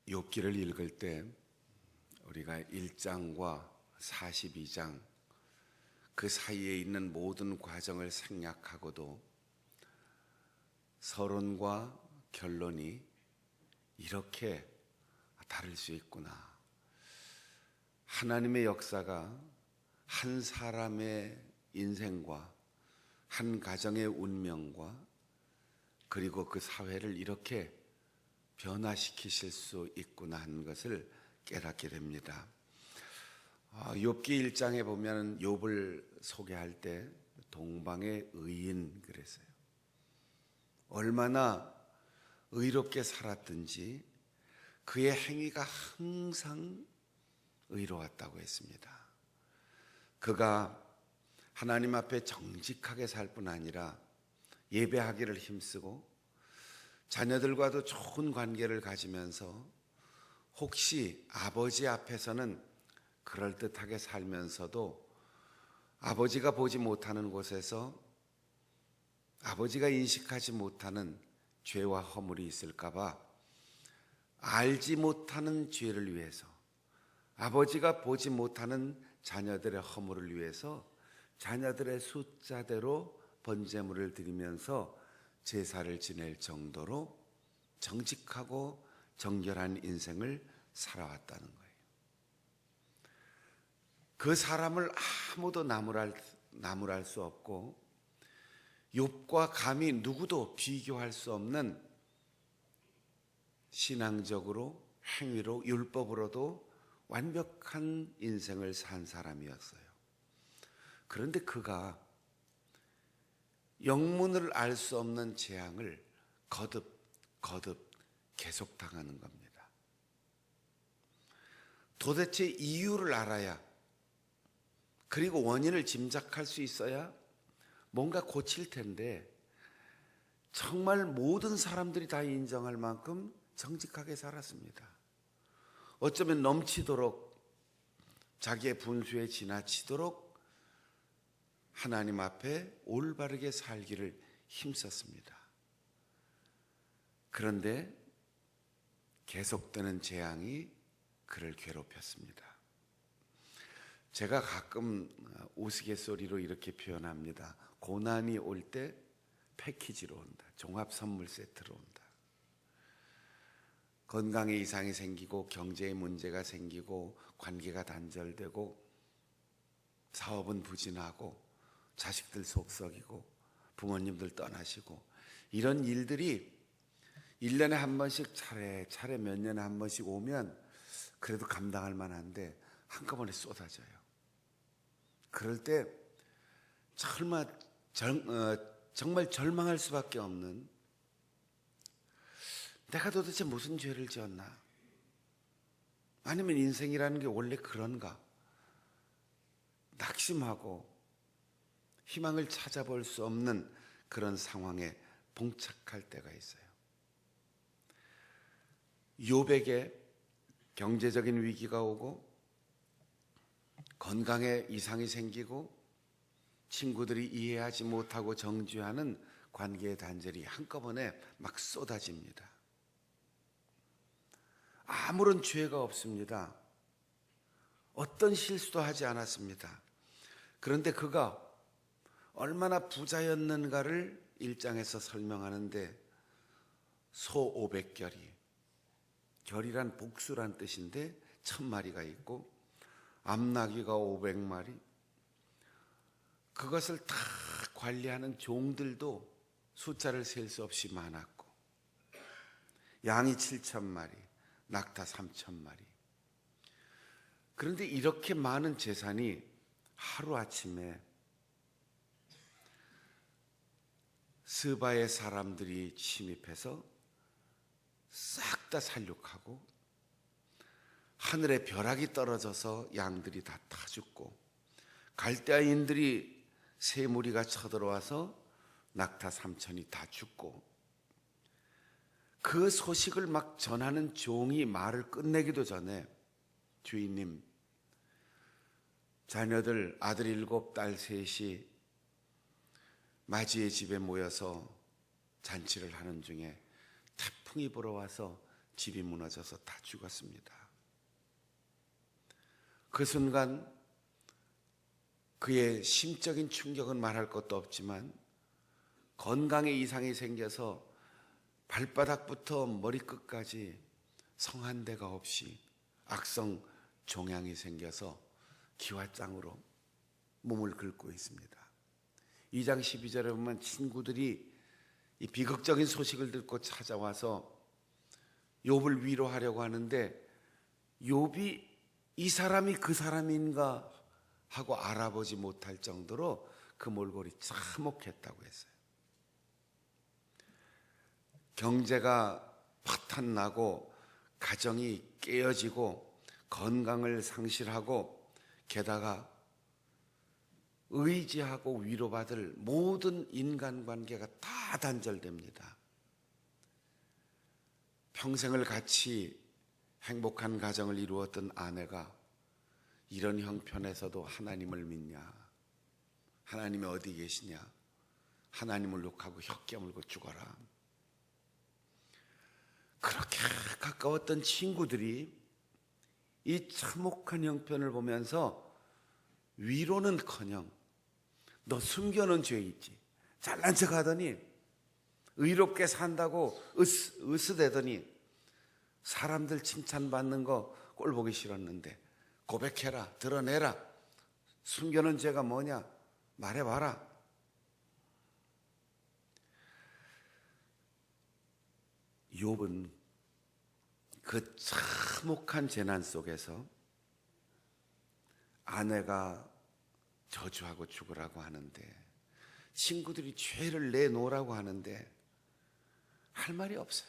욥기를 읽을 때 우리가 1장과 42장 그 사이에 있는 모든 과정을 생략하고도 서론과 결론이 이렇게 다를 수 있구나. 하나님의 역사가 한 사람의 인생과 한 가정의 운명과 그리고 그 사회를 이렇게 변화시키실 수 있구나 하는 것을 깨닫게 됩니다. 욥기 1장에 보면 욥을 소개할 때 동방의 의인 그랬어요. 얼마나 의롭게 살았든지 그의 행위가 항상 의로웠다고 했습니다. 그가 하나님 앞에 정직하게 살 뿐 아니라 예배하기를 힘쓰고 자녀들과도 좋은 관계를 가지면서 혹시 아버지 앞에서는 그럴듯하게 살면서도 아버지가 보지 못하는 곳에서 아버지가 인식하지 못하는 죄와 허물이 있을까 봐 알지 못하는 죄를 위해서 아버지가 보지 못하는 자녀들의 허물을 위해서 자녀들의 숫자대로 번제물을 드리면서 제사를 지낼 정도로 정직하고 정결한 인생을 살아왔다는 거예요. 그 사람을 아무도 나무랄 수 없고 욥과 감히 누구도 비교할 수 없는 신앙적으로 행위로 율법으로도 완벽한 인생을 산 사람이었어요. 그런데 그가 영문을 알 수 없는 재앙을 거듭 계속 당하는 겁니다. 도대체 이유를 알아야, 그리고 원인을 짐작할 수 있어야 뭔가 고칠 텐데 정말 모든 사람들이 다 인정할 만큼 정직하게 살았습니다. 어쩌면 넘치도록 자기의 분수에 지나치도록 하나님 앞에 올바르게 살기를 힘썼습니다. 그런데 계속되는 재앙이 그를 괴롭혔습니다. 제가 가끔 우스갯소리로 이렇게 표현합니다. 고난이 올 때 패키지로 온다. 종합 선물 세트로 온다. 건강에 이상이 생기고 경제에 문제가 생기고 관계가 단절되고 사업은 부진하고 자식들 속 썩이고 부모님들 떠나시고 이런 일들이 1년에 한 번씩 차례 몇 년에 한 번씩 오면 그래도 감당할 만한데 한꺼번에 쏟아져요. 그럴 때 정말 절망할 수밖에 없는, 내가 도대체 무슨 죄를 지었나? 아니면 인생이라는 게 원래 그런가? 낙심하고 희망을 찾아볼 수 없는 그런 상황에 봉착할 때가 있어요. 욥에게 경제적인 위기가 오고 건강에 이상이 생기고 친구들이 이해하지 못하고 정죄하는 관계의 단절이 한꺼번에 막 쏟아집니다. 아무런 죄가 없습니다. 어떤 실수도 하지 않았습니다. 그런데 그가 얼마나 부자였는가를 1장에서 설명하는데 소 500결이, 결이란 복수란 뜻인데 1000마리가 있고 암나귀가 500마리, 그것을 다 관리하는 종들도 숫자를 셀 수 없이 많았고 양이 7000마리, 낙타 3000마리. 그런데 이렇게 많은 재산이 하루아침에 스바의 사람들이 침입해서 싹 다 살육하고 하늘에 벼락이 떨어져서 양들이 다 죽고 갈대아인들이 세 무리가 쳐들어와서 낙타 3000이 다 죽고, 그 소식을 막 전하는 종이 말을 끝내기도 전에 주인님, 자녀들 아들 7, 딸 3이 마지의 집에 모여서 잔치를 하는 중에 태풍이 불어와서 집이 무너져서 다 죽었습니다. 그 순간 그의 심적인 충격은 말할 것도 없지만 건강에 이상이 생겨서 발바닥부터 머리끝까지 성한 데가 없이 악성 종양이 생겨서 기와장으로 몸을 긁고 있습니다. 2장 12절에 보면 친구들이 이 비극적인 소식을 듣고 찾아와서 욥을 위로하려고 하는데 욥이 이 사람이 그 사람인가 하고 알아보지 못할 정도로 그 몰골이 참혹했다고 했어요. 경제가 파탄나고 가정이 깨어지고 건강을 상실하고 게다가 의지하고 위로받을 모든 인간관계가 다 단절됩니다. 평생을 같이 행복한 가정을 이루었던 아내가 이런 형편에서도 하나님을 믿냐? 하나님이 어디 계시냐? 하나님을 욕하고 혀 깨물고 죽어라. 그렇게 가까웠던 친구들이 이 참혹한 형편을 보면서 위로는커녕 너 숨겨놓은 죄 있지? 잘난 척하더니 의롭게 산다고 으스대더니 사람들 칭찬받는 거 꼴 보기 싫었는데 고백해라, 드러내라. 숨겨놓은 죄가 뭐냐? 말해봐라. 욥은 그 참혹한 재난 속에서 아내가 저주하고 죽으라고 하는데 친구들이 죄를 내놓으라고 하는데 할 말이 없어요.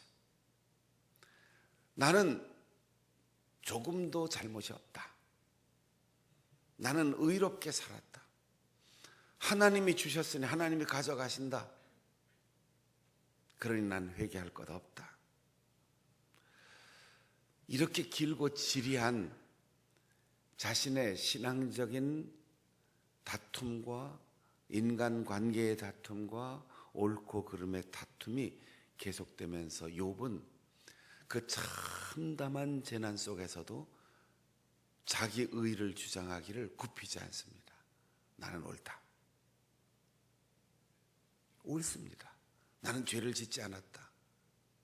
나는 조금도 잘못이 없다. 나는 의롭게 살았다. 하나님이 주셨으니 하나님이 가져가신다. 그러니 난 회개할 것 없다. 이렇게 길고 지리한 자신의 신앙적인 다툼과 인간관계의 다툼과 옳고 그름의 다툼이 계속되면서 욥은 그 참담한 재난 속에서도 자기 의를 주장하기를 굽히지 않습니다. 나는 옳다. 옳습니다. 나는 죄를 짓지 않았다.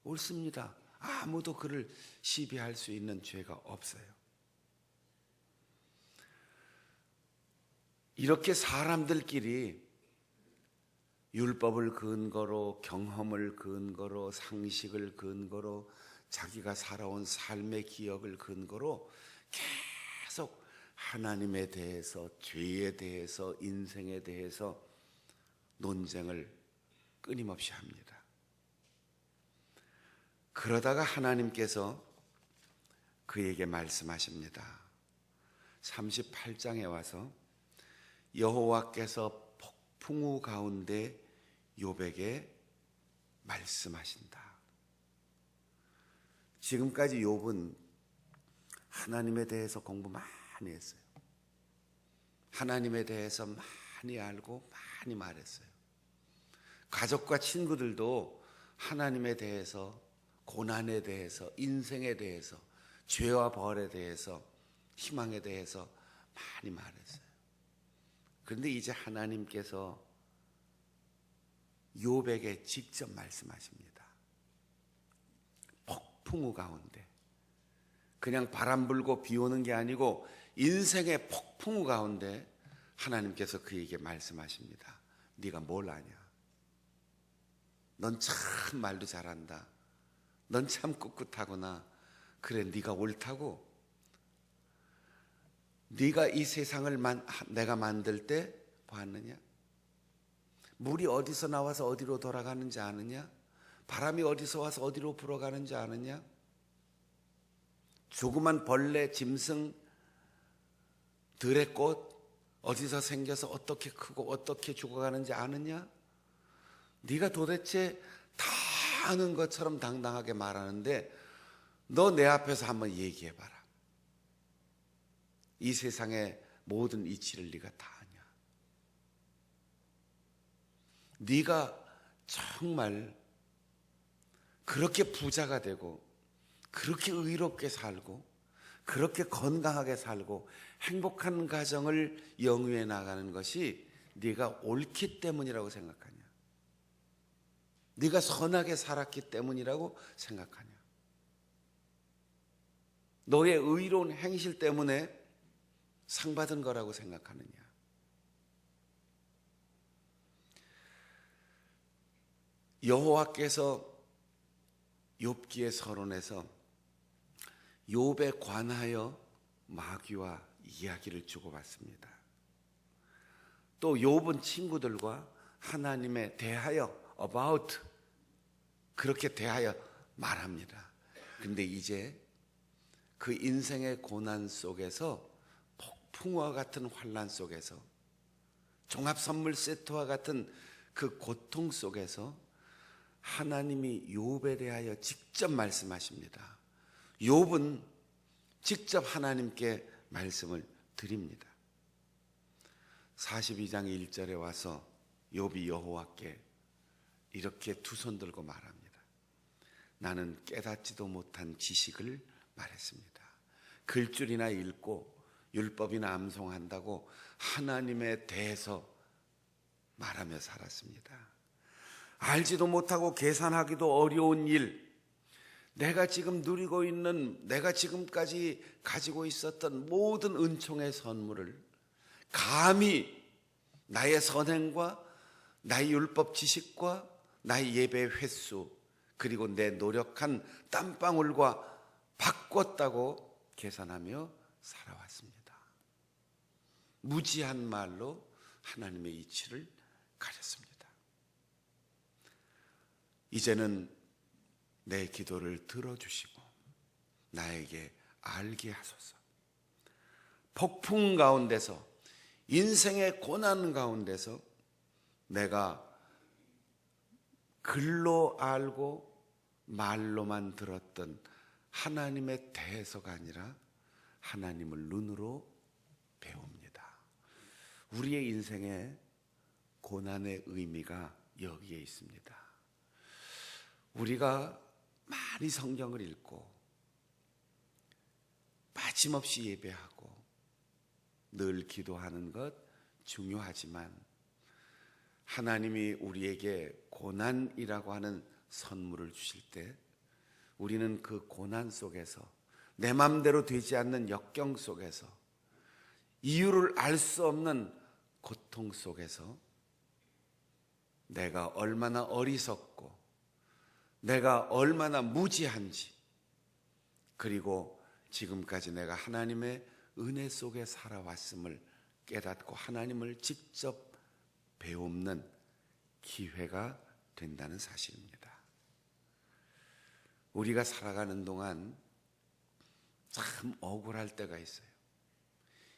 옳습니다. 아무도 그를 시비할 수 있는 죄가 없어요. 이렇게 사람들끼리 율법을 근거로, 경험을 근거로, 상식을 근거로, 자기가 살아온 삶의 기억을 근거로 계속 하나님에 대해서, 죄에 대해서, 인생에 대해서 논쟁을 끊임없이 합니다. 그러다가 하나님께서 그에게 말씀하십니다. 38장에 와서 여호와께서 폭풍우 가운데 욥에게 말씀하신다. 지금까지 욥은 하나님에 대해서 공부 많이 했어요. 하나님에 대해서 많이 알고 많이 말했어요. 가족과 친구들도 하나님에 대해서, 고난에 대해서, 인생에 대해서, 죄와 벌에 대해서, 희망에 대해서 많이 말했어요. 그런데 이제 하나님께서 욥에게 직접 말씀하십니다. 폭풍우 가운데, 그냥 바람 불고 비 오는 게 아니고 인생의 폭풍우 가운데 하나님께서 그에게 말씀하십니다. 네가 뭘 아냐? 넌 참 말도 잘한다. 넌 참 꿋꿋하구나. 그래, 네가 옳다고. 네가 이 세상을 내가 만들 때 보았느냐? 물이 어디서 나와서 어디로 돌아가는지 아느냐? 바람이 어디서 와서 어디로 불어가는지 아느냐? 조그만 벌레, 짐승, 들의 꽃 어디서 생겨서 어떻게 크고 어떻게 죽어가는지 아느냐? 네가 도대체 다 아는 것처럼 당당하게 말하는데 너 내 앞에서 한번 얘기해봐라. 이 세상의 모든 이치를 네가 다 아냐? 네가 정말 그렇게 부자가 되고 그렇게 의롭게 살고 그렇게 건강하게 살고 행복한 가정을 영위해 나가는 것이 네가 옳기 때문이라고 생각하냐? 네가 선하게 살았기 때문이라고 생각하냐? 너의 의로운 행실 때문에 상 받은 거라고 생각하느냐? 여호와께서 욥기의 서론에서 욥에 관하여 마귀와 이야기를 주고받습니다. 또 욥은 친구들과 하나님에 대하여 about 그렇게 대하여 말합니다. 근데 이제 그 인생의 고난 속에서 폭풍과 같은 환난 속에서 종합선물 세트와 같은 그 고통 속에서 하나님이 욥에 대하여 직접 말씀하십니다. 욥은 직접 하나님께 말씀을 드립니다. 42장 1절에 와서 욥이 여호와께 이렇게 두 손 들고 말합니다. 나는 깨닫지도 못한 지식을 말했습니다. 글줄이나 읽고 율법이나 암송한다고 하나님에 대해서 말하며 살았습니다. 알지도 못하고 계산하기도 어려운 일, 내가 지금 누리고 있는, 내가 지금까지 가지고 있었던 모든 은총의 선물을 감히 나의 선행과 나의 율법 지식과 나의 예배 횟수 그리고 내 노력한 땀방울과 바꿨다고 계산하며 살아왔습니다. 무지한 말로 하나님의 이치를 가렸습니다. 이제는 내 기도를 들어주시고 나에게 알게 하소서. 폭풍 가운데서 인생의 고난 가운데서 내가 글로 알고 말로만 들었던 하나님의 대해서가 아니라 하나님을 눈으로 배웁니다. 우리의 인생의 고난의 의미가 여기에 있습니다. 우리가 많이 성경을 읽고 빠짐없이 예배하고 늘 기도하는 것 중요하지만 하나님이 우리에게 고난이라고 하는 선물을 주실 때 우리는 그 고난 속에서 내 맘대로 되지 않는 역경 속에서 이유를 알 수 없는 고통 속에서 내가 얼마나 어리석고 내가 얼마나 무지한지 그리고 지금까지 내가 하나님의 은혜 속에 살아왔음을 깨닫고 하나님을 직접 배우는 기회가 된다는 사실입니다. 우리가 살아가는 동안 참 억울할 때가 있어요.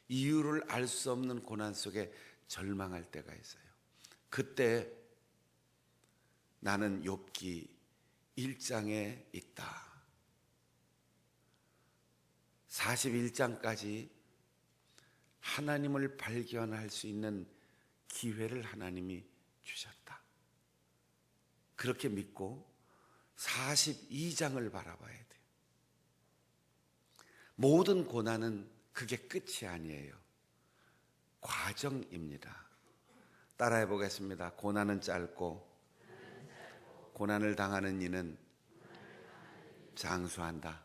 이유를 알 수 없는 고난 속에 절망할 때가 있어요. 그때 나는 욥기 1장에 있다. 41장까지 하나님을 발견할 수 있는 기회를 하나님이 주셨다. 그렇게 믿고 42장을 바라봐야 돼요. 모든 고난은 그게 끝이 아니에요. 과정입니다. 따라해 보겠습니다. 고난은 짧고 고난을 당하는 이는 장수한다.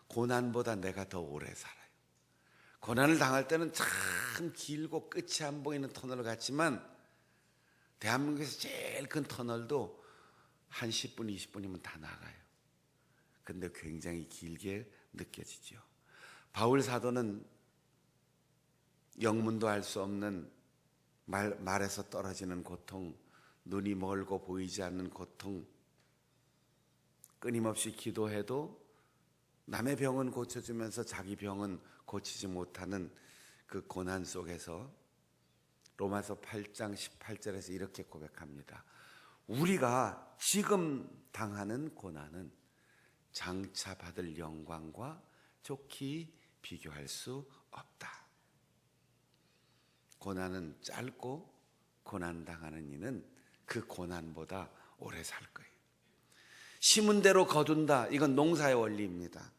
고난보다 내가 더 오래 살아요. 고난을 당할 때는 참 길고 끝이 안 보이는 터널 같지만 대한민국에서 제일 큰 터널도 한 10분, 20분이면 다 나가요. 근데 굉장히 길게 느껴지죠. 바울 사도는 영문도 알 수 없는 말에서 떨어지는 고통, 눈이 멀고 보이지 않는 고통, 끊임없이 기도해도 남의 병은 고쳐주면서 자기 병은 고치지 못하는 그 고난 속에서 로마서 8장 18절에서 이렇게 고백합니다. 우리가 지금 당하는 고난은 장차 받을 영광과 좋게 비교할 수 없다. 고난은 짧고 고난 당하는 이는 그 고난보다 오래 살 거예요. 심은 대로 거둔다. 이건 농사의 원리입니다.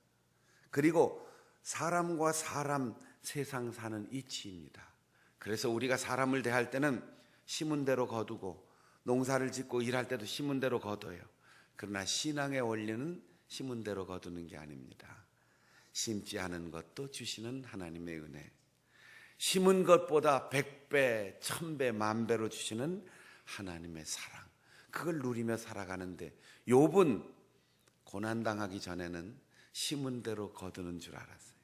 그리고 사람과 사람, 세상 사는 이치입니다. 그래서 우리가 사람을 대할 때는 심은 대로 거두고, 농사를 짓고 일할 때도 심은 대로 거둬요. 그러나 신앙의 원리는 심은 대로 거두는 게 아닙니다. 심지 않은 것도 주시는 하나님의 은혜, 심은 것보다 100배, 1000배, 10,000배로 주시는 하나님의 사랑, 그걸 누리며 살아가는데, 욥은 고난당하기 전에는 심은 대로 거두는 줄 알았어요.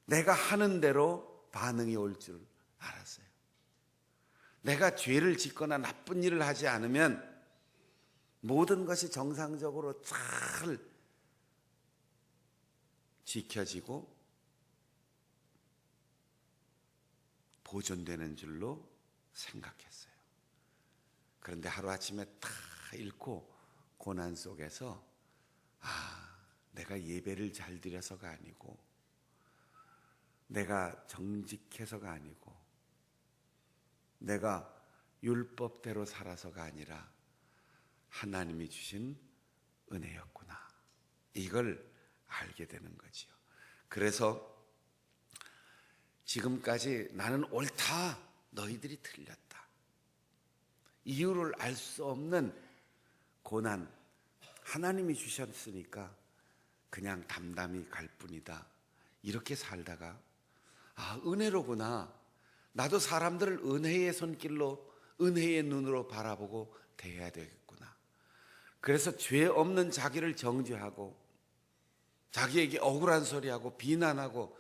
내가 하는 대로 반응이 올 줄 알았어요. 내가 죄를 짓거나 나쁜 일을 하지 않으면 모든 것이 정상적으로 잘 지켜지고 보존되는 줄로 생각했어요. 그런데 하루아침에 다 잃고 고난 속에서 내가 예배를 잘 드려서가 아니고, 내가 정직해서가 아니고, 내가 율법대로 살아서가 아니라 하나님이 주신 은혜였구나, 이걸 알게 되는 거지요. 그래서 지금까지 나는 옳다, 너희들이 틀렸다, 이유를 알 수 없는 고난, 하나님이 주셨으니까 그냥 담담히 갈 뿐이다, 이렇게 살다가 은혜로구나, 나도 사람들을 은혜의 손길로, 은혜의 눈으로 바라보고 대해야 되겠구나. 그래서 죄 없는 자기를 정죄하고, 자기에게 억울한 소리하고 비난하고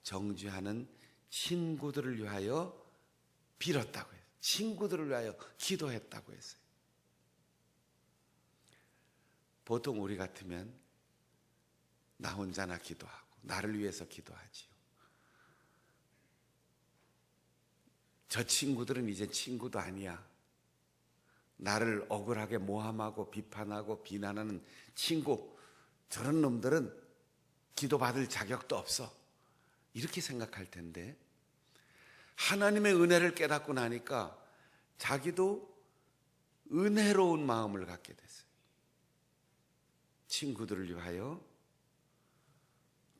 정죄하는 친구들을 위하여 빌었다고 해요. 친구들을 위하여 기도했다고 했어요. 보통 우리 같으면 나 혼자나 기도하고 나를 위해서 기도하지요. 저 친구들은 이제 친구도 아니야, 나를 억울하게 모함하고 비판하고 비난하는 친구, 저런 놈들은 기도받을 자격도 없어, 이렇게 생각할 텐데, 하나님의 은혜를 깨닫고 나니까 자기도 은혜로운 마음을 갖게 됐어요. 친구들을 위하여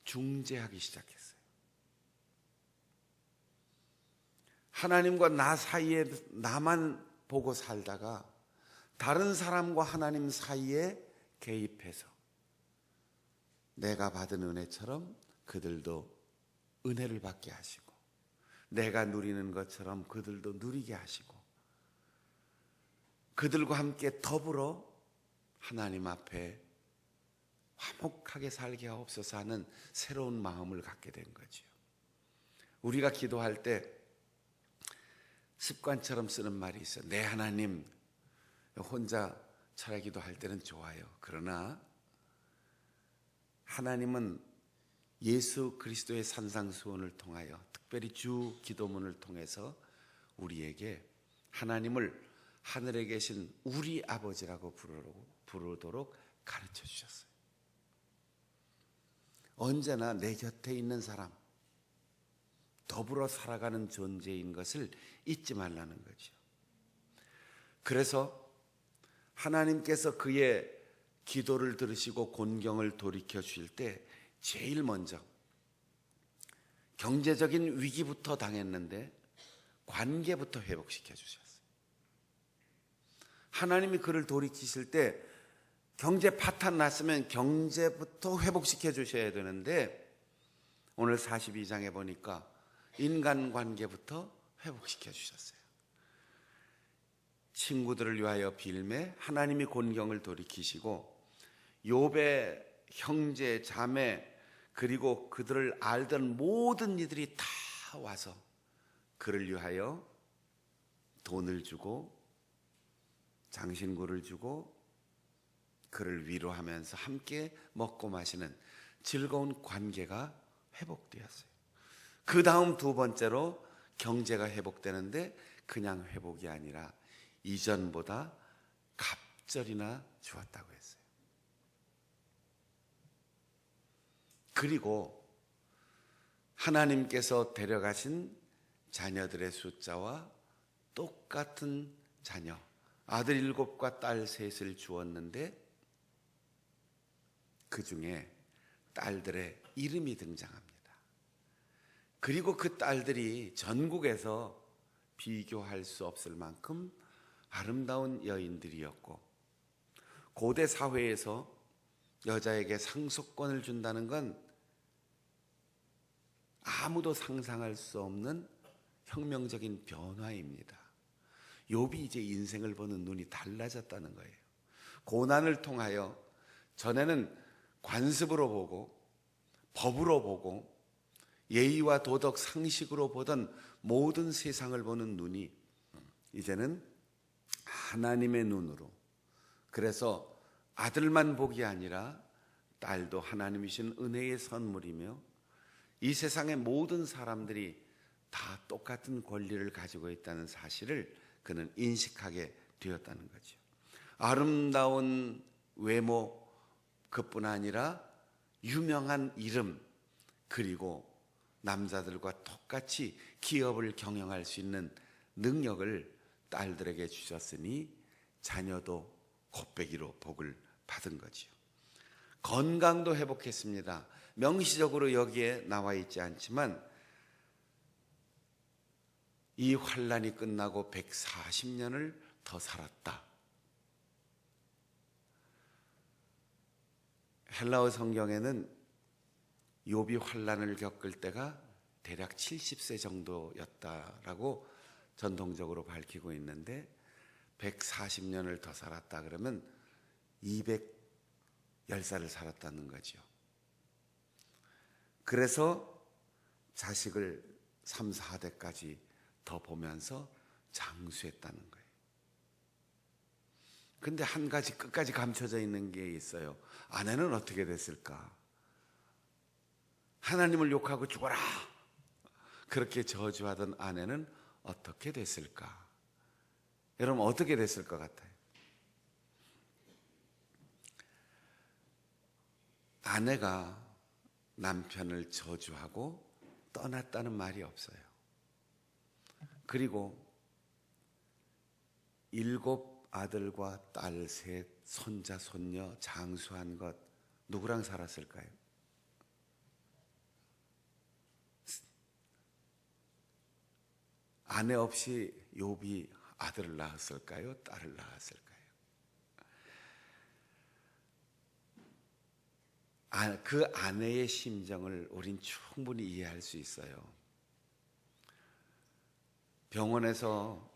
중재하기 시작했어요. 하나님과 나 사이에 나만 보고 살다가 다른 사람과 하나님 사이에 개입해서 내가 받은 은혜처럼 그들도 은혜를 받게 하시고, 내가 누리는 것처럼 그들도 누리게 하시고, 그들과 함께 더불어 하나님 앞에 화목하게 살게 하옵소서 하는 새로운 마음을 갖게 된 거죠. 우리가 기도할 때 습관처럼 쓰는 말이 있어요. 네 하나님, 혼자 철야 기도할 때는 좋아요. 그러나 하나님은 예수 그리스도의 산상수훈을 통하여, 특별히 주 기도문을 통해서 우리에게 하나님을 하늘에 계신 우리 아버지라고 부르도록 가르쳐 주셨어요. 언제나 내 곁에 있는 사람, 더불어 살아가는 존재인 것을 잊지 말라는 거죠. 그래서 하나님께서 그의 기도를 들으시고 곤경을 돌이켜 주실 때 제일 먼저 경제적인 위기부터 당했는데 관계부터 회복시켜 주셨어요. 하나님이 그를 돌이키실 때 경제 파탄 났으면 경제부터 회복시켜 주셔야 되는데, 오늘 42장에 보니까 인간관계부터 회복시켜 주셨어요. 친구들을 위하여 빌매 하나님이 곤경을 돌이키시고, 욥의 형제 자매 그리고 그들을 알던 모든 이들이 다 와서 그를 위하여 돈을 주고 장신구를 주고 그를 위로하면서 함께 먹고 마시는 즐거운 관계가 회복되었어요. 그 다음 두 번째로 경제가 회복되는데 그냥 회복이 아니라 이전보다 갑절이나 주었다고 했어요. 그리고 하나님께서 데려가신 자녀들의 숫자와 똑같은 자녀, 아들 7과 딸 3을 주었는데 그 중에 딸들의 이름이 등장합니다. 그리고 그 딸들이 전국에서 비교할 수 없을 만큼 아름다운 여인들이었고, 고대 사회에서 여자에게 상속권을 준다는 건 아무도 상상할 수 없는 혁명적인 변화입니다. 욥이 이제 인생을 보는 눈이 달라졌다는 거예요. 고난을 통하여 전에는 관습으로 보고 법으로 보고 예의와 도덕 상식으로 보던 모든 세상을 보는 눈이 이제는 하나님의 눈으로, 그래서 아들만 복이 아니라 딸도 하나님이신 은혜의 선물이며 이 세상의 모든 사람들이 다 똑같은 권리를 가지고 있다는 사실을 그는 인식하게 되었다는 거죠. 아름다운 외모 그뿐 아니라 유명한 이름, 그리고 남자들과 똑같이 기업을 경영할 수 있는 능력을 딸들에게 주셨으니 자녀도 곱배기로 복을 받은 거지요. 건강도 회복했습니다. 명시적으로 여기에 나와 있지 않지만 이 환란이 끝나고 140년을 더 살았다. 헬라어 성경에는 욥이 환란을 겪을 때가 대략 70세 정도였다라고 전통적으로 밝히고 있는데 140년을 더 살았다 그러면 210살을 살았다는 거죠. 그래서 자식을 3, 4대까지 더 보면서 장수했다는 거예요. 근데 한 가지 끝까지 감춰져 있는 게 있어요. 아내는 어떻게 됐을까? 하나님을 욕하고 죽어라 그렇게 저주하던 아내는 어떻게 됐을까? 여러분 어떻게 됐을 것 같아요? 아내가 남편을 저주하고 떠났다는 말이 없어요. 그리고 7 아들과 딸 3, 손자 손녀 장수한 것 누구랑 살았을까요? 아내 없이 욥이 아들을 낳았을까요? 딸을 낳았을까요? 그 아내의 심정을 우린 충분히 이해할 수 있어요. 병원에서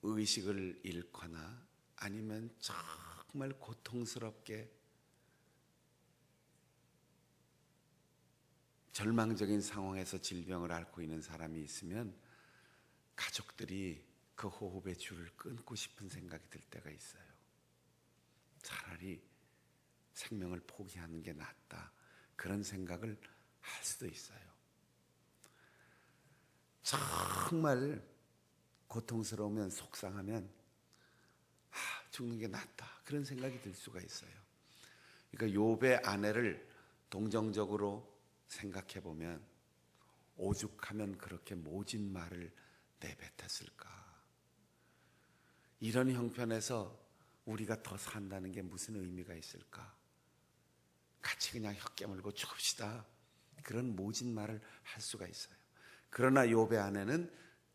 의식을 잃거나 아니면 정말 고통스럽게 절망적인 상황에서 질병을 앓고 있는 사람이 있으면 가족들이 그 호흡의 줄을 끊고 싶은 생각이 들 때가 있어요. 차라리 생명을 포기하는 게 낫다, 그런 생각을 할 수도 있어요. 정말 고통스러우면, 속상하면 죽는 게 낫다, 그런 생각이 들 수가 있어요. 그러니까 욥의 아내를 동정적으로 생각해 보면 오죽하면 그렇게 모진 말을 내뱉었을까. 이런 형편에서 우리가 더 산다는 게 무슨 의미가 있을까? 같이 그냥 혀 깨물고 죽읍시다, 그런 모진 말을 할 수가 있어요. 그러나 욥의 아내는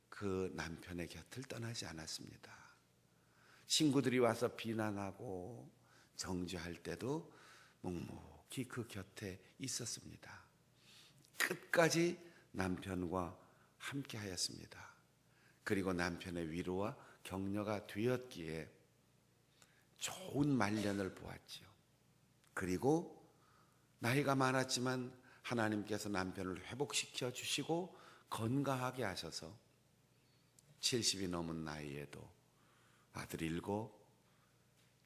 그 남편의 곁을 떠나지 않았습니다. 친구들이 와서 비난하고 정죄할 때도 묵묵히 그 곁에 있었습니다. 끝까지 남편과 함께 하였습니다. 그리고 남편의 위로와 격려가 되었기에 좋은 말년을 보았지요. 그리고 나이가 많았지만 하나님께서 남편을 회복시켜 주시고 건강하게 하셔서 70이 넘은 나이에도 아들 7,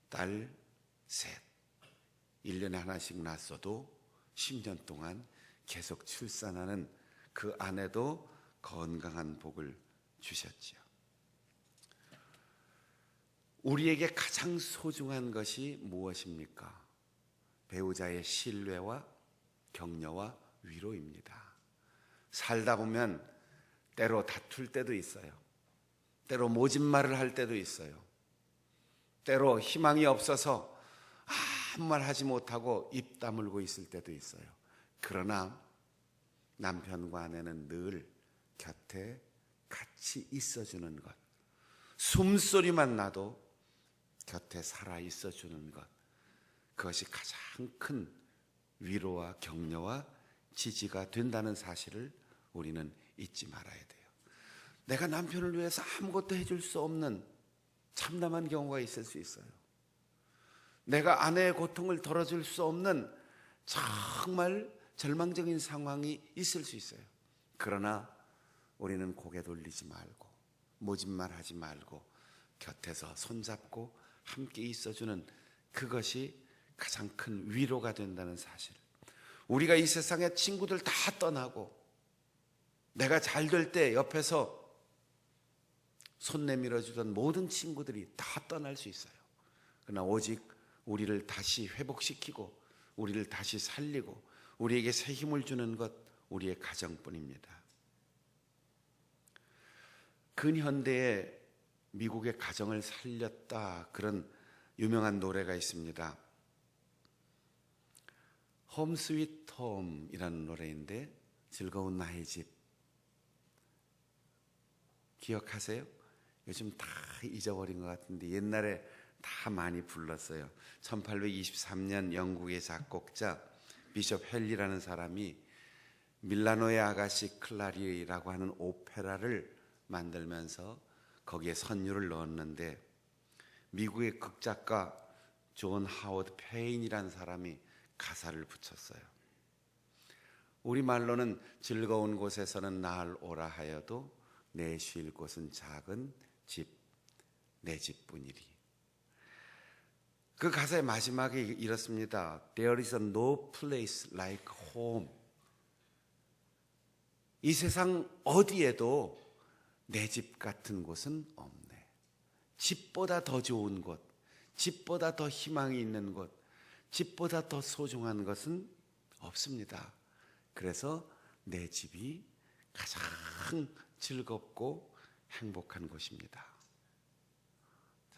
딸 3, 1년에 하나씩 낳았어도 10년 동안 계속 출산하는 그 아내도 건강한 복을 주셨지요. 우리에게 가장 소중한 것이 무엇입니까? 배우자의 신뢰와 격려와 위로입니다. 살다 보면 때로 다툴 때도 있어요. 때로 모진 말을 할 때도 있어요. 때로 희망이 없어서 아무 말 하지 못하고 입 다물고 있을 때도 있어요. 그러나 남편과 아내는 늘 곁에 같이 있어주는 것, 숨소리만 나도 곁에 살아 있어주는 것, 그것이 가장 큰 위로와 격려와 지지가 된다는 사실을 우리는 잊지 말아야 돼요. 내가 남편을 위해서 아무것도 해줄 수 없는 참담한 경우가 있을 수 있어요. 내가 아내의 고통을 덜어줄 수 없는 정말 절망적인 상황이 있을 수 있어요. 그러나 우리는 고개 돌리지 말고 모진 말 하지 말고 곁에서 손잡고 함께 있어주는 그것이 가장 큰 위로가 된다는 사실. 우리가 이 세상에 친구들 다 떠나고 내가 잘 될 때 옆에서 손 내밀어 주던 모든 친구들이 다 떠날 수 있어요. 그러나 오직 우리를 다시 회복시키고 우리를 다시 살리고 우리에게 새 힘을 주는 것, 우리의 가정뿐입니다. 근현대에 미국의 가정을 살렸다, 그런 유명한 노래가 있습니다. 홈 스위트 홈이라는 노래인데, 즐거운 나의 집 기억하세요? 요즘 다 잊어버린 것 같은데 옛날에 다 많이 불렀어요. 1823년 영국의 작곡자 비숍 헨리라는 사람이 밀라노의 아가씨 클라리라고 하는 오페라를 만들면서 거기에 선율을 넣었는데, 미국의 극작가 존 하워드 페인이라는 사람이 가사를 붙였어요. 우리말로는 즐거운 곳에서는 날 오라 하여도 내 쉴 곳은 작은 집, 내 집뿐이리. 그 가사의 마지막에 이렇습니다. There is no place like home. 이 세상 어디에도 내 집 같은 곳은 없네. 집보다 더 좋은 곳, 집보다 더 희망이 있는 곳, 집보다 더 소중한 것은 없습니다. 그래서 내 집이 가장 즐겁고 행복한 곳입니다.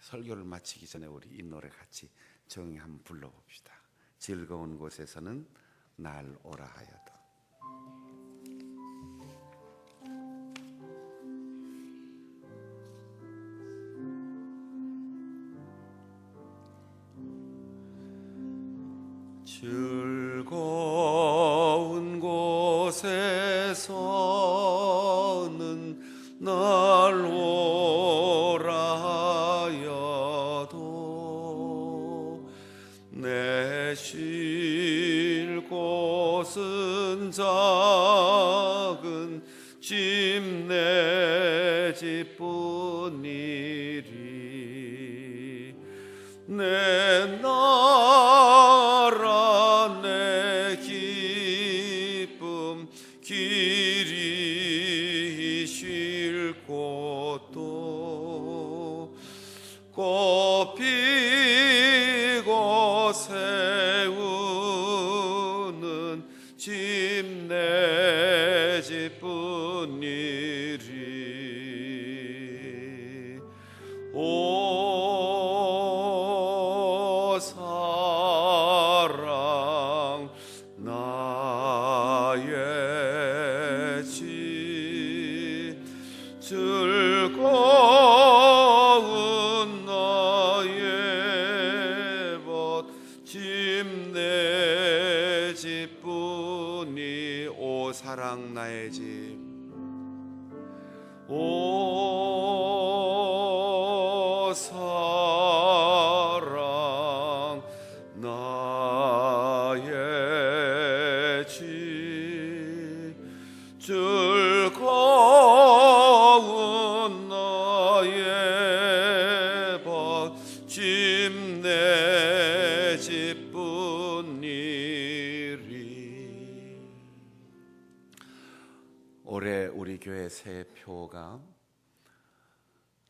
설교를 마치기 전에 우리 이 노래 같이 조용히 한번 불러봅시다. 즐거운 곳에서는 날 오라 하여도. 즐거운 곳에서는 날 오라 하여도 내 쉴 곳은 작은 집 내 집뿐이리. 내 나라 내 기쁨 길이 쉴 곳도 꽃 피고 세우는 집 내 집뿐이리. 오 사랑 나의 집, 즐거운 나의 벗, 집 내 집뿐이. 오 사랑 나의 집, 오 사랑 나의 집, 즐거운 나의 벗, 집 내 집뿐이리. 올해 우리 교회 새 표가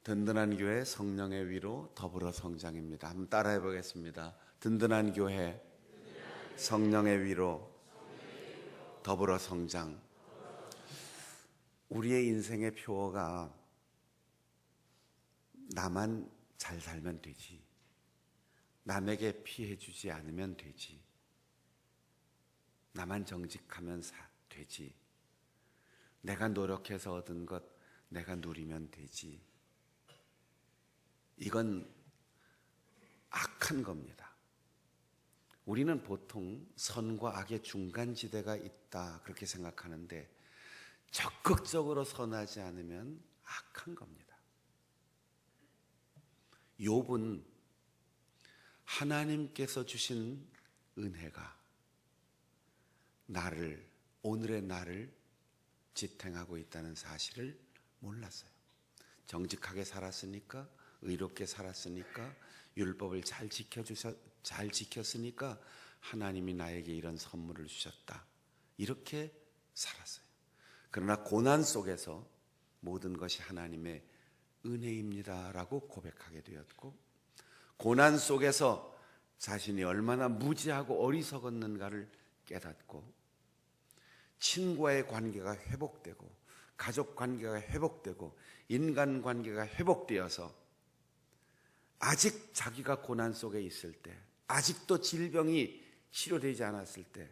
든든한 교회, 성령의 위로, 더불어 성장입니다. 한번 따라해 보겠습니다. 든든한 교회, 성령의 위로, 더불어 성장. 우리의 인생의 표어가 나만 잘 살면 되지. 남에게 피해 주지 않으면 되지. 나만 정직하면 되지. 내가 노력해서 얻은 것 내가 누리면 되지. 이건 악한 겁니다. 우리는 보통 선과 악의 중간지대가 있다 그렇게 생각하는데 적극적으로 선하지 않으면 악한 겁니다. 욥은 하나님께서 주신 은혜가 오늘의 나를 지탱하고 있다는 사실을 몰랐어요. 정직하게 살았으니까, 의롭게 살았으니까, 율법을 잘 지켰으니까 하나님이 나에게 이런 선물을 주셨다. 이렇게 살았어요. 그러나 고난 속에서 모든 것이 하나님의 은혜입니다라고 고백하게 되었고, 고난 속에서 자신이 얼마나 무지하고 어리석었는가를 깨닫고, 친구와의 관계가 회복되고 가족 관계가 회복되고 인간 관계가 회복되어서 아직 자기가 고난 속에 있을 때, 아직도 질병이 치료되지 않았을 때,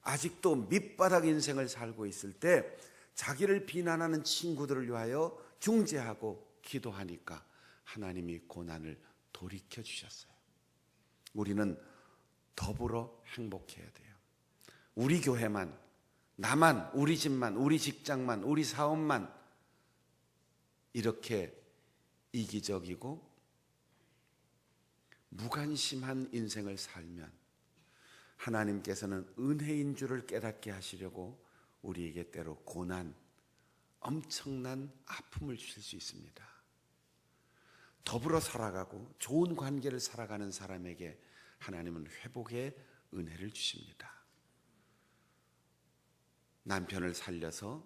아직도 밑바닥 인생을 살고 있을 때 자기를 비난하는 친구들을 위하여 중재하고 기도하니까 하나님이 고난을 돌이켜 주셨어요. 우리는 더불어 행복해야 돼요. 우리 교회만, 나만, 우리 집만, 우리 직장만, 우리 사업만 이렇게 이기적이고 무관심한 인생을 살면 하나님께서는 은혜인 줄을 깨닫게 하시려고 우리에게 때로 고난, 엄청난 아픔을 주실 수 있습니다. 더불어 살아가고 좋은 관계를 살아가는 사람에게 하나님은 회복의 은혜를 주십니다. 남편을 살려서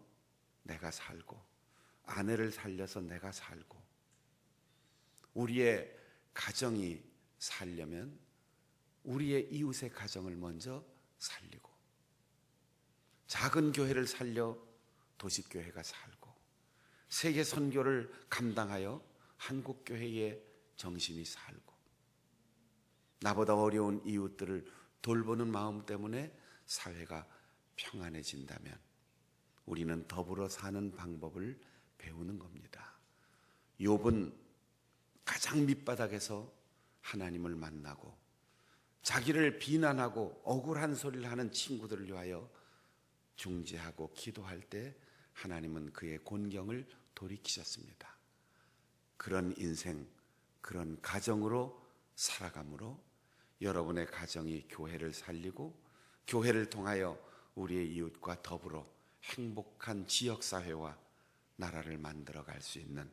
내가 살고, 아내를 살려서 내가 살고, 우리의 가정이 살려면 우리의 이웃의 가정을 먼저 살리고, 작은 교회를 살려 도시교회가 살고, 세계 선교를 감당하여 한국교회의 정신이 살고, 나보다 어려운 이웃들을 돌보는 마음 때문에 사회가 평안해진다면 우리는 더불어 사는 방법을 배우는 겁니다. 욥은 가장 밑바닥에서 하나님을 만나고 자기를 비난하고 억울한 소리를 하는 친구들을 위하여 중재하고 기도할 때 하나님은 그의 곤경을 돌이키셨습니다. 그런 인생, 그런 가정으로 살아감으로 여러분의 가정이 교회를 살리고 교회를 통하여 우리의 이웃과 더불어 행복한 지역사회와 나라를 만들어갈 수 있는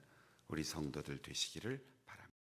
우리 성도들 되시기를